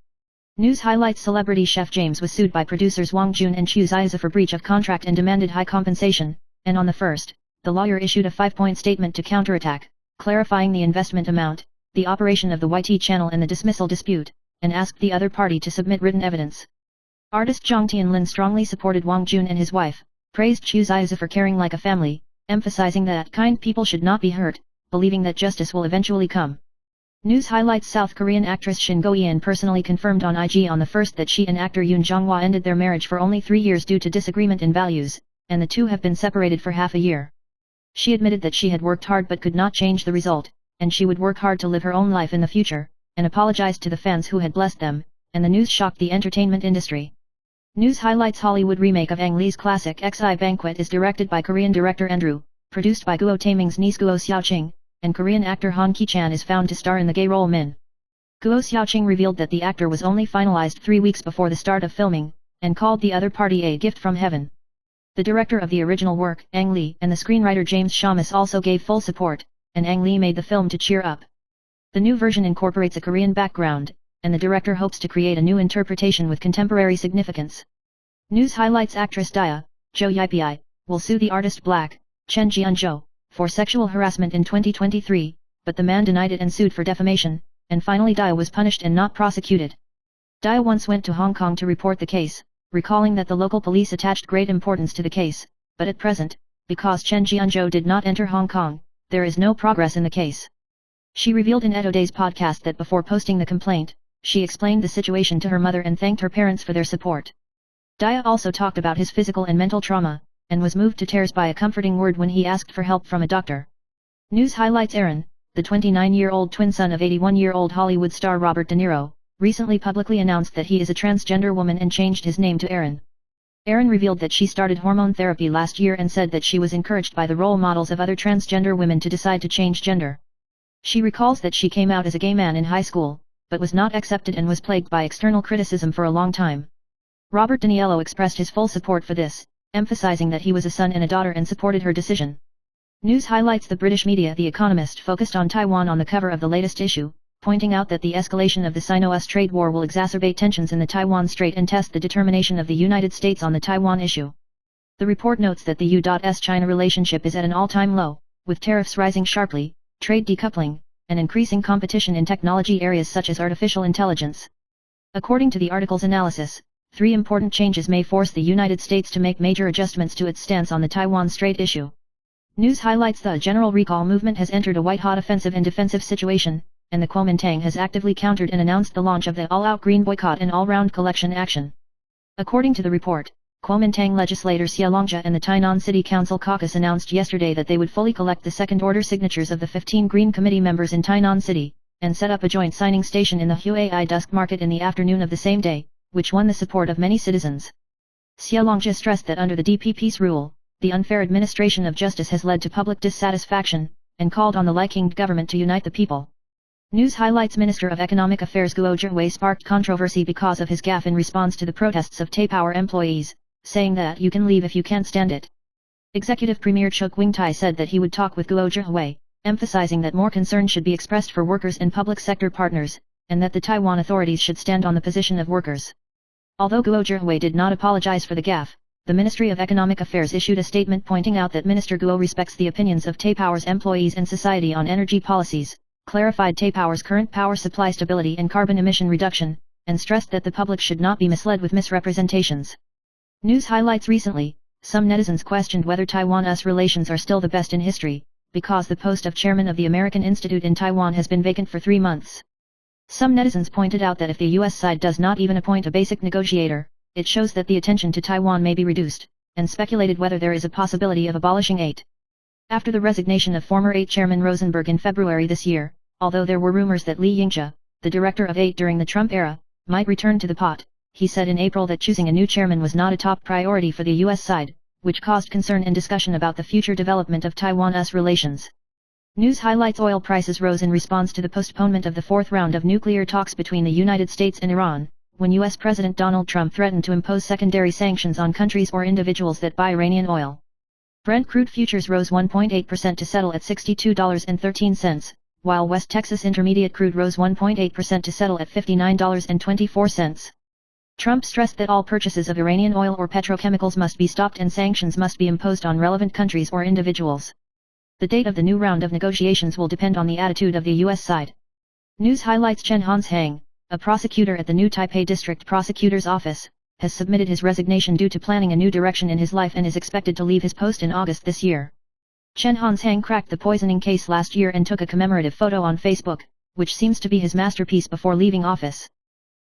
News highlights: celebrity chef James was sued by producers Wang Jun and Chu Ziza for breach of contract and demanded high compensation, and on the 1st, the lawyer issued a 5-point statement to counterattack, clarifying the investment amount, the operation of the YT channel and the dismissal dispute, and asked the other party to submit written evidence. Artist Zhang Tianlin strongly supported Wang Jun and his wife, praised Chu Ziza for caring like a family, emphasizing that kind people should not be hurt, believing that justice will eventually come. News highlights: South Korean actress Shin Go-yeon personally confirmed on IG on the 1st that she and actor Yoon Jong-hwa ended their marriage for only 3 years due to disagreement in values, and the two have been separated for half a year. She admitted that she had worked hard but could not change the result, and she would work hard to live her own life in the future, and apologized to the fans who had blessed them, and the news shocked the entertainment industry. News highlights: Hollywood remake of Ang Lee's classic Xi Banquet is directed by Korean director Andrew, produced by Guo Taeming's niece Guo Xiaoqing, and Korean actor Han Ki-chan is found to star in the gay role Min. Guo Xiaoqing revealed that the actor was only finalized 3 weeks before the start of filming, and called the other party a gift from heaven. The director of the original work, Ang Lee, and the screenwriter James Shamus also gave full support, and Ang Lee made the film to cheer up. The new version incorporates a Korean background, and the director hopes to create a new interpretation with contemporary significance. News highlights: actress Dia, Jo Yipi, will sue the artist Black, Chen Jeon-jo, for sexual harassment in 2023, but the man denied it and sued for defamation, and finally Dia was punished and not prosecuted. Dia once went to Hong Kong to report the case, recalling that the local police attached great importance to the case, but at present, because Chen Jeon-jo did not enter Hong Kong, there is no progress in the case. She revealed in Edo Day's podcast that before posting the complaint, she explained the situation to her mother and thanked her parents for their support. Dia also talked about his physical and mental trauma, and was moved to tears by a comforting word when he asked for help from a doctor. News highlights: Aaron, the 29-year-old twin son of 81-year-old Hollywood star Robert De Niro, recently publicly announced that he is a transgender woman and changed his name to Aaron. Aaron revealed that she started hormone therapy last year and said that she was encouraged by the role models of other transgender women to decide to change gender. She recalls that she came out as a gay man in high school, but was not accepted and was plagued by external criticism for a long time. Robert De Niro expressed his full support for this, emphasizing that he was a son and a daughter and supported her decision. News highlights: the British media The Economist focused on Taiwan on the cover of the latest issue, pointing out that the escalation of the Sino-US trade war will exacerbate tensions in the Taiwan Strait and test the determination of the United States on the Taiwan issue. The report notes that the U.S.-China relationship is at an all-time low, with tariffs rising sharply, trade decoupling, and increasing competition in technology areas such as artificial intelligence. According to the article's analysis, 3 important changes may force the United States to make major adjustments to its stance on the Taiwan Strait issue. News highlights: the general recall movement has entered a white-hot offensive and defensive situation, and the Kuomintang has actively countered and announced the launch of the all-out green boycott and all-round collection action. According to the report, Kuomintang legislator Xia Longja and the Tainan City Council caucus announced yesterday that they would fully collect the second-order signatures of the 15 Green Committee members in Tainan City, and set up a joint signing station in the Huai Dusk Market in the afternoon of the same day, which won the support of many citizens. Xia Longja stressed that under the DPP's rule, the unfair administration of justice has led to public dissatisfaction, and called on the Lai-King government to unite the people. News highlights: Minister of Economic Affairs Guo Zhihui sparked controversy because of his gaffe in response to the protests of Taipower employees, saying that you can leave if you can't stand it. Executive Premier Chuk Wing-tai said that he would talk with Guo Zhihui, emphasizing that more concern should be expressed for workers and public sector partners, and that the Taiwan authorities should stand on the position of workers. Although Guo Zhihui did not apologize for the gaffe, the Ministry of Economic Affairs issued a statement pointing out that Minister Guo respects the opinions of Taipower's employees and society on energy policies, clarified Taipower's current power supply stability and carbon emission reduction, and stressed that the public should not be misled with misrepresentations. News highlights: recently, some netizens questioned whether Taiwan-US relations are still the best in history, because the post of chairman of the American Institute in Taiwan has been vacant for 3 months. Some netizens pointed out that if the US side does not even appoint a basic negotiator, it shows that the attention to Taiwan may be reduced, and speculated whether there is a possibility of abolishing 8. After the resignation of former 8 chairman Rosenberg in February this year, although there were rumors that Li Yingxia, the director of 8 during the Trump era, might return to the pot, he said in April that choosing a new chairman was not a top priority for the US side, which caused concern and discussion about the future development of Taiwan-US relations. News highlights: oil prices rose in response to the postponement of the 4th round of nuclear talks between the United States and Iran, when US President Donald Trump threatened to impose secondary sanctions on countries or individuals that buy Iranian oil. Brent crude futures rose 1.8% to settle at $62.13, while West Texas Intermediate crude rose 1.8% to settle at $59.24. Trump stressed that all purchases of Iranian oil or petrochemicals must be stopped and sanctions must be imposed on relevant countries or individuals. The date of the new round of negotiations will depend on the attitude of the US side. News highlights: Chen Hanshang, a prosecutor at the new Taipei District Prosecutor's Office, has submitted his resignation due to planning a new direction in his life and is expected to leave his post in August this year. Chen Hanshang cracked the poisoning case last year and took a commemorative photo on Facebook, which seems to be his masterpiece before leaving office.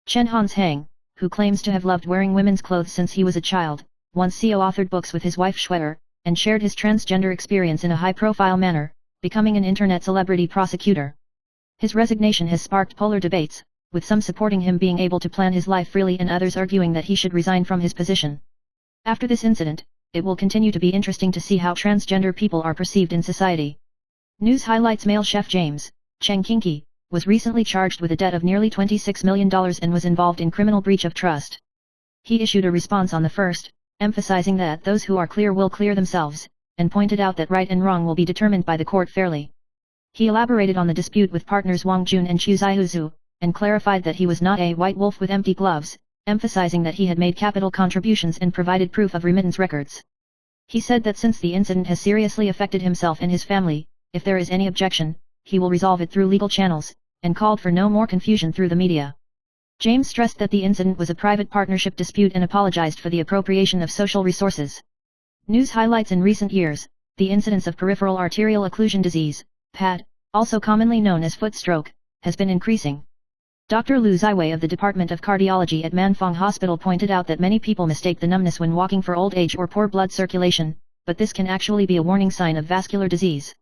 Chen Hanshang, who claims to have loved wearing women's clothes since he was a child, once co-authored books with his wife Shwetter, and shared his transgender experience in a high-profile manner, becoming an internet celebrity prosecutor. His resignation has sparked polar debates, with some supporting him being able to plan his life freely and others arguing that he should resign from his position. After this incident, it will continue to be interesting to see how transgender people are perceived in society. News highlights: male chef James Cheng Kinky was recently charged with a debt of nearly $26 million and was involved in criminal breach of trust. He issued a response on the 1st, emphasizing that those who are clear will clear themselves, and pointed out that right and wrong will be determined by the court fairly. He elaborated on the dispute with partners Wang Jun and Chu Zaihuzu, and clarified that he was not a white wolf with empty gloves, emphasizing that he had made capital contributions and provided proof of remittance records. He said that since the incident has seriously affected himself and his family, if there is any objection, he will resolve it through legal channels, and called for no more confusion through the media. James stressed that the incident was a private partnership dispute and apologized for the appropriation of social resources. News highlights: in recent years, the incidence of peripheral arterial occlusion disease, PAD, also commonly known as foot stroke, has been increasing. Dr. Lu Ziwei of the Department of Cardiology at Manfong Hospital pointed out that many people mistake the numbness when walking for old age or poor blood circulation, but this can actually be a warning sign of vascular disease.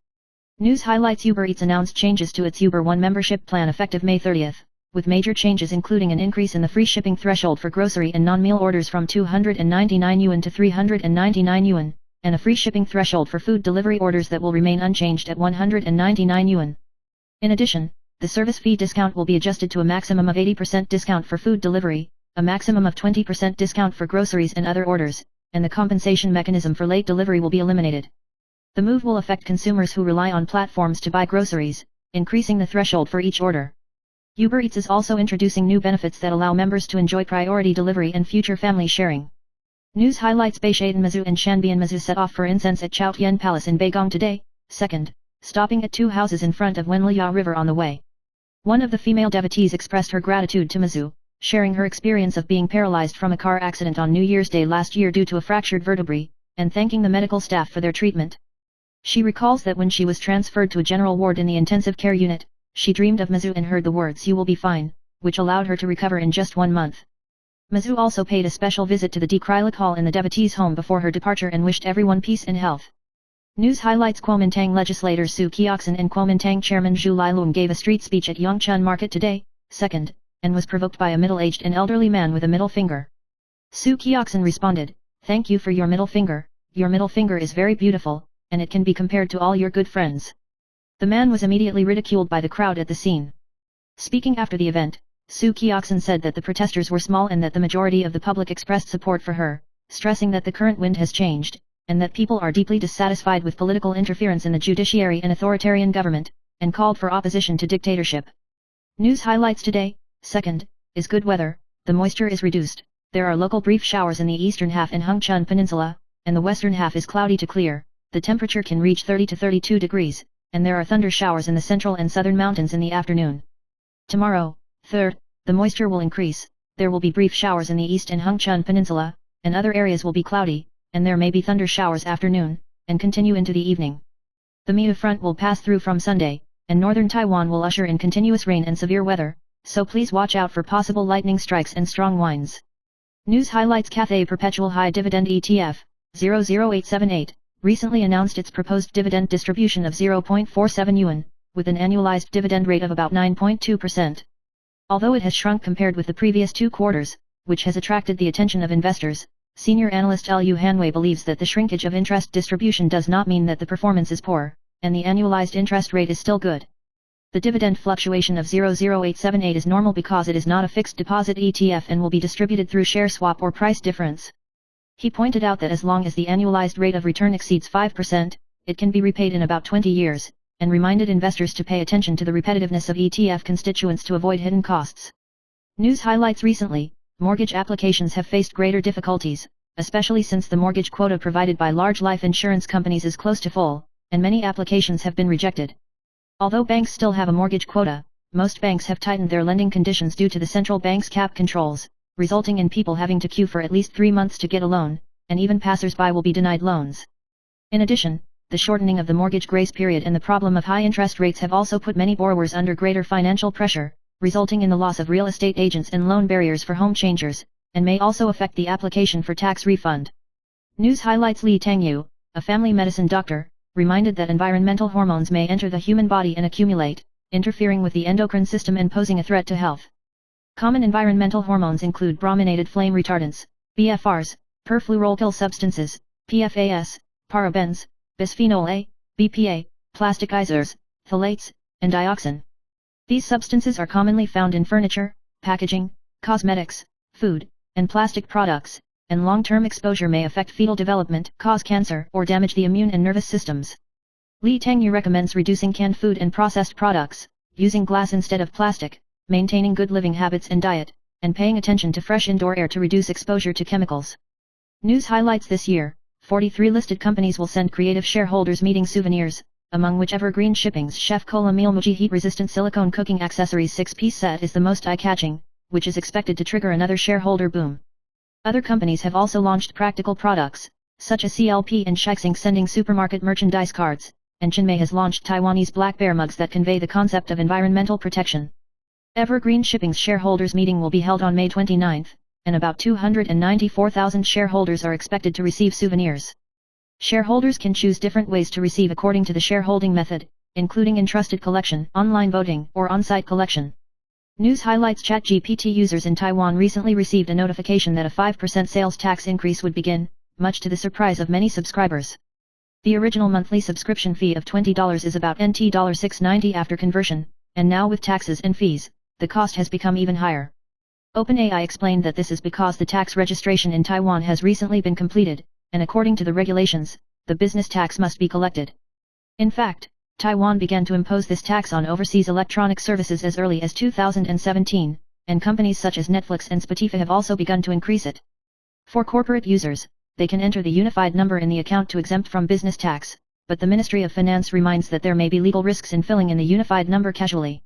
News highlights: Uber Eats announced changes to its Uber One membership plan effective May 30th, with major changes including an increase in the free shipping threshold for grocery and non-meal orders from 299 yuan to 399 yuan, and a free shipping threshold for food delivery orders that will remain unchanged at 199 yuan. In addition, the service fee discount will be adjusted to a maximum of 80% discount for food delivery, a maximum of 20% discount for groceries and other orders, and the compensation mechanism for late delivery will be eliminated. The move will affect consumers who rely on platforms to buy groceries, increasing the threshold for each order. Uber Eats is also introducing new benefits that allow members to enjoy priority delivery and future family sharing. News highlights: Beishaidan Mazu and Shanbian Mazu set off for incense at Chaotian Palace in Beigong today, 2nd, stopping at two houses in front of Wenliya River on the way. One of the female devotees expressed her gratitude to Mazu, sharing her experience of being paralyzed from a car accident on New Year's Day last year due to a fractured vertebrae, and thanking the medical staff for their treatment. She recalls that when she was transferred to a general ward in the intensive care unit, she dreamed of Mazu and heard the words "you will be fine," which allowed her to recover in just 1 month. Mazu also paid a special visit to the Dekrilik Hall in the devotee's home before her departure and wished everyone peace and health. News highlights: Kuomintang legislators Su Kioxin and Kuomintang chairman Zhu Liluang gave a street speech at Yongchun Market today, 2nd, and was provoked by a middle-aged and elderly man with a middle finger. Su Kioxin responded, "Thank you for your middle finger, your middle finger is very beautiful, and it can be compared to all your good friends." The man was immediately ridiculed by the crowd at the scene. Speaking after the event, Su Kioxin said that the protesters were small and that the majority of the public expressed support for her, stressing that the current wind has changed, and that people are deeply dissatisfied with political interference in the judiciary and authoritarian government, and called for opposition to dictatorship. News highlights today, 2nd, is good weather, the moisture is reduced, there are local brief showers in the eastern half and Hengchun Peninsula, and the western half is cloudy to clear, the temperature can reach 30 to 32 degrees, and there are thunder showers in the central and southern mountains in the afternoon. Tomorrow, 3rd, the moisture will increase, there will be brief showers in the east and Hengchun Peninsula, and other areas will be cloudy, and there may be thunder showers afternoon, and continue into the evening. The Miya front will pass through from Sunday, and northern Taiwan will usher in continuous rain and severe weather, so please watch out for possible lightning strikes and strong winds. News highlights: Cathay Perpetual High Dividend ETF, 00878, recently announced its proposed dividend distribution of 0.47 yuan, with an annualized dividend rate of about 9.2%. Although it has shrunk compared with the previous 2 quarters, which has attracted the attention of investors, senior analyst Liu Hanwei believes that the shrinkage of interest distribution does not mean that the performance is poor, and the annualized interest rate is still good. The dividend fluctuation of 00878 is normal because it is not a fixed deposit ETF and will be distributed through share swap or price difference. He pointed out that as long as the annualized rate of return exceeds 5%, it can be repaid in about 20 years, and reminded investors to pay attention to the repetitiveness of ETF constituents to avoid hidden costs. News highlights: recently, mortgage applications have faced greater difficulties, especially since the mortgage quota provided by large life insurance companies is close to full, and many applications have been rejected. Although banks still have a mortgage quota, most banks have tightened their lending conditions due to the central bank's cap controls, resulting in people having to queue for at least 3 months to get a loan, and even passers-by will be denied loans. In addition, the shortening of the mortgage grace period and the problem of high interest rates have also put many borrowers under greater financial pressure, resulting in the loss of real estate agents and loan barriers for home changers, and may also affect the application for tax refund. News highlights Li Tangyu, a family medicine doctor, reminded that environmental hormones may enter the human body and accumulate, interfering with the endocrine system and posing a threat to health. Common environmental hormones include brominated flame retardants, BFRs, perfluoroalkyl substances, PFAS, parabens, bisphenol A, BPA, plasticizers, phthalates, and dioxin. These substances are commonly found in furniture, packaging, cosmetics, food, and plastic products, and long-term exposure may affect fetal development, cause cancer, or damage the immune and nervous systems. Li Tangyu recommends reducing canned food and processed products, using glass instead of plastic, maintaining good living habits and diet, and paying attention to fresh indoor air to reduce exposure to chemicals. News highlights this year, 43 listed companies will send creative shareholders meeting souvenirs, among which Evergreen Shipping's Chef Kola Meal Muji heat-resistant silicone cooking accessories 6-piece set is the most eye-catching, which is expected to trigger another shareholder boom. Other companies have also launched practical products, such as CLP and Shixing sending supermarket merchandise cards, and Chinmay has launched Taiwanese black bear mugs that convey the concept of environmental protection. Evergreen Shipping's shareholders meeting will be held on May 29, and about 294,000 shareholders are expected to receive souvenirs. Shareholders can choose different ways to receive according to the shareholding method, including entrusted collection, online voting, or on-site collection. News highlights ChatGPT users in Taiwan recently received a notification that a 5% sales tax increase would begin, much to the surprise of many subscribers. The original monthly subscription fee of $20 is about NT $6.90 after conversion, and now with taxes and fees, the cost has become even higher. OpenAI explained that this is because the tax registration in Taiwan has recently been completed, and according to the regulations, the business tax must be collected. In fact, Taiwan began to impose this tax on overseas electronic services as early as 2017, and companies such as Netflix and Spotify have also begun to increase it. For corporate users, they can enter the unified number in the account to exempt from business tax, but the Ministry of Finance reminds that there may be legal risks in filling in the unified number casually.